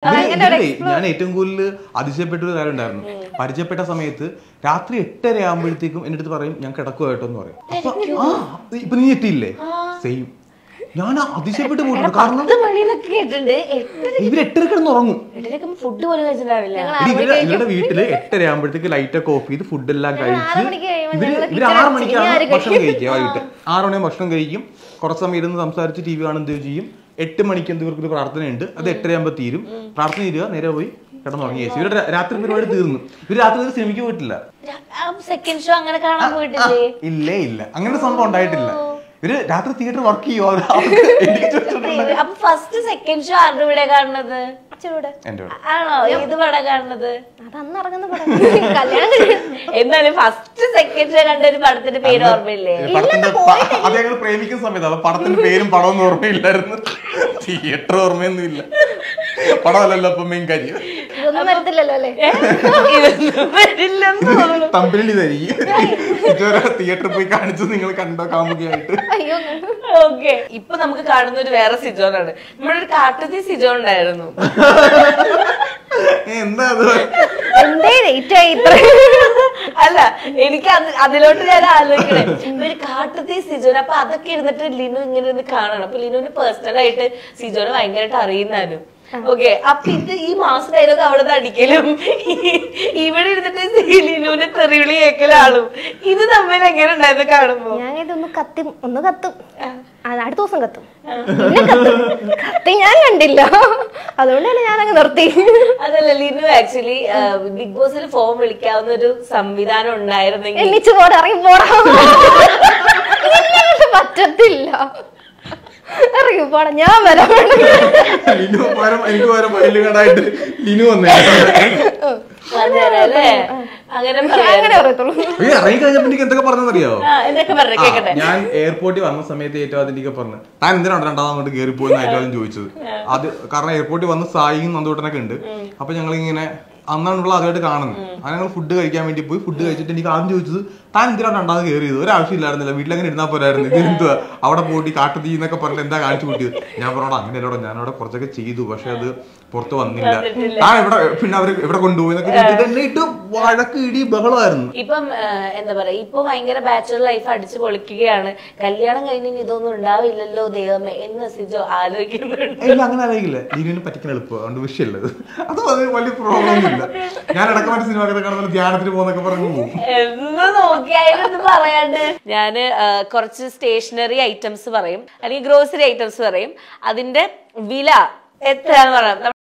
ഞാൻ ഏറ്റവും കൂടുതൽ അതിശയപ്പെട്ട ഒരു കാര്യം ഉണ്ടായിരുന്നു. പരിചയപ്പെട്ട സമയത്ത് രാത്രി 8:30 ആകുമ്പോഴത്തേക്കും എന്റെ അടുത്ത് പറയും ഞാൻ കിടക്കുക കേട്ടോ എന്ന് പറയും. അപ്പൊ ഇപ്പൊ നീ എത്തിയില്ലേ സെയിം. ഞാൻ അതിശയപ്പെട്ട് പോയിട്ടുണ്ട്. കാരണം ഇവര് 8:30 കിടന്ന് ഉറങ്ങും. ഇവരുടെ വീട്ടില് 8:30 ആകുമ്പോഴത്തേക്ക് ലൈറ്റ് ഒക്കെ ഓഫ് ചെയ്ത് ഫുഡ് എല്ലാം കഴിച്ച് ഇവര് 6 മണിക്കാണ് ഭക്ഷണം കഴിക്കുക. വൈകിട്ട് 6 മണിയാകുമ്പോൾ ഭക്ഷണം കഴിക്കും. കുറച്ച് സമയം ഇരുന്ന് സംസാരിച്ച് TV കാണും, എന്ത് ചെയ്യും. 8 മണിക്ക് ഇവർക്ക് ഒരു പ്രാർത്ഥനയുണ്ട്. അത് 8:30 ആകുമ്പോൾ തീരും. പ്രാർത്ഥന തീരുക, നേരെ പോയി കിടന്നുറങ്ങി. ഇവരുടെ രാത്രി പരിപാടി തീർന്നു. ഇവര് രാത്രി സിനിമയ്ക്ക് പോയിട്ടില്ല. സെക്കൻഡ് ഷോ അങ്ങനെ കാണാൻ പോയിട്ടില്ലേ? ഇല്ലേ, ഇല്ല. അങ്ങനെ സംഭവം ഉണ്ടായിട്ടില്ല. ഇവര് രാത്രി തിയേറ്റർ വർക്ക് ചെയ്യുമോ? അപ്പൊ ഫസ്റ്റ് സെക്കൻഡ് ഷോ ആരുടെ കൂടെ കാണുന്നത്? ആണോ? ഏത് പടം കാണുന്നത്? എന്നാലും ഫസ്റ്റ് സെക്കൻഡ് ഷോ കണ്ട ഒരു പടത്തിന്റെ പേര് ഓർമ്മയില്ലേ? അത് ഞങ്ങൾ പ്രേമിക്കുന്ന സമയത്ത് പടത്തിന്റെ പേരും പടമൊന്നും ഓർമ്മയില്ലായിരുന്നു. തിയേറ്റർ ഓർമ്മയൊന്നും ഇല്ല. പടമല്ലല്ലോ അപ്പൊ മെയിൻ കാര്യം. തമ്പിലി തിയേറ്ററിൽ പോയി കാണിച്ചു നിങ്ങൾ കണ്ടോ കാമുകയായിട്ട്. ഓക്കെ, ഇപ്പൊ നമുക്ക് കാണുന്ന ഒരു വേറെ സിജോനാണ്. നമ്മുടെ ഒരു കാട്ടുതീ സിജോ ഉണ്ടായിരുന്നു. എന്താ അല്ല, എനിക്ക് അതിലോട്ട് ഞാൻ ആലോചിക്കണേ, ഒരു കാട്ടുതീ സിജോൻ. അപ്പൊ അതൊക്കെ ഇരുന്നിട്ട് ലിനു ഇങ്ങനെ ഒന്ന് കാണണം. അപ്പൊ ലിനുവിന് പേഴ്സണൽ ആയിട്ട് സിജോനെ ഭയങ്കരമായിട്ട് അറിയുന്നാലും. ഓക്കെ, അപ്പൊ ഇത് ഈ മാസം ഡയലോഗ് അവിടെ നിന്ന് അടിക്കലും ഇവിടെ ഇരുന്നിട്ട് ലിനുവിന്റെ തെറിവിളി കേൾക്കലാളും. ഇത് തമ്മിൽ എങ്ങനെ ഉണ്ടായിരുന്നു കാണുമ്പോ? ഞാനിതൊന്ന് കത്തും, ഒന്ന് കത്തും, അടുത്ത ദിവസം കത്തും, കത്തി ഞാൻ കണ്ടില്ല, അതുകൊണ്ടാണ് ഞാനങ്ങ് നിർത്തി. അതല്ല, ലിനു ആക്ച്വലി ബിഗ് ബോസിൽ ഫോം വിളിക്കാവുന്ന ഒരു സംവിധാനം ഉണ്ടായിരുന്നെങ്കിൽ എണ്ണിച്ചു പോടാ, ഇറങ്ങി പോടാ, പറ്റത്തില്ല, ഇറങ്ങി പോടാ, ഞാൻ വരാം. എനിക്ക് പകരം വയലുകടായിട്ട് ലിനു വന്നേ. ഇറങ്ങി കഴിഞ്ഞപ്പോ എനിക്ക് എന്തൊക്കെ പറഞ്ഞറിയോ? ഞാൻ എയർപോർട്ടിൽ വന്ന സമയത്ത് ഏറ്റവും അതിന്റെ പറഞ്ഞു, താൻ എന്തിനാണ് രണ്ടാമത് അങ്ങോട്ട് കയറിപ്പോയെന്ന് ഏറ്റവും ചോദിച്ചത്. അത് കാരണം എയർപോർട്ടിൽ വന്ന് സായിയും നന്ദൂട്ടനൊക്കെ ഉണ്ട്. അപ്പൊ ഞങ്ങളിങ്ങനെ അന്നാണുള്ള ആദ്യമായിട്ട് കാണുന്നത്. അത് ഞങ്ങൾ ഫുഡ് കഴിക്കാൻ വേണ്ടി പോയി. ഫുഡ് കഴിച്ചിട്ട് എനിക്ക് ആദ്യം ചോദിച്ചത്, താൻ എന്തിനാണ് രണ്ടാമത് കയറിയത്? ഒരാവശ്യമില്ലായിരുന്നില്ല, വീട്ടിലങ്ങനെ ഇരുന്നാൽ പോരായിരുന്നു. ഇത് എന്തുവാ അവിടെ പോയിട്ട് കാട്ടുതീ എന്നൊക്കെ പറഞ്ഞിട്ട് എന്താ കാണിച്ചു കൂട്ടിയത്? ഞാൻ പറഞ്ഞോടാ അങ്ങനെയല്ലോടാ, ഞാനവിടെ കുറച്ചൊക്കെ ചെയ്തു, പക്ഷെ അത് പുറത്ത് വന്നില്ല. ഇവിടെ പിന്നെ അവര് ഇവിടെ കൊണ്ടുപോയി എന്നൊക്കെ ഇട്ട് വഴക്ക് ഇടി ബഹളമായിരുന്നു. ഇപ്പം എന്താ പറയാ, ഇപ്പൊ ഭയങ്കര ബാച്ചുലർ ലൈഫ് അടിച്ചു പൊളിക്കുകയാണ്. കല്യാണം കഴിഞ്ഞ ഇതൊന്നും ഉണ്ടാവില്ലല്ലോ ദൈവമേ എന്ന് സിജോ ആലോചിക്കുന്നുണ്ട്. അങ്ങനെ ആലോചിക്കില്ല, ലിനുവിനെ പറ്റിക്കാൻ എളുപ്പം, അതുകൊണ്ട് വിഷയമുള്ളത്. അത് വലിയ പ്രോബ്ലം ഒന്നുമില്ല. ഞാൻ ഇടയ്ക്ക് മറ്റു സിനിമ കാണുന്ന ധ്യാനത്തിന് പോകുന്നൊക്കെ പറഞ്ഞു പോകും. എന്ന് നോക്കിയായിരുന്നു പറയാണ്ട്. ഞാന് കുറച്ച് സ്റ്റേഷനറി ഐറ്റംസ് പറയും, അല്ലെങ്കിൽ ഗ്രോസറി ഐറ്റംസ് പറയും. അതിന്റെ വില എത്രയാന്ന് പറയാം.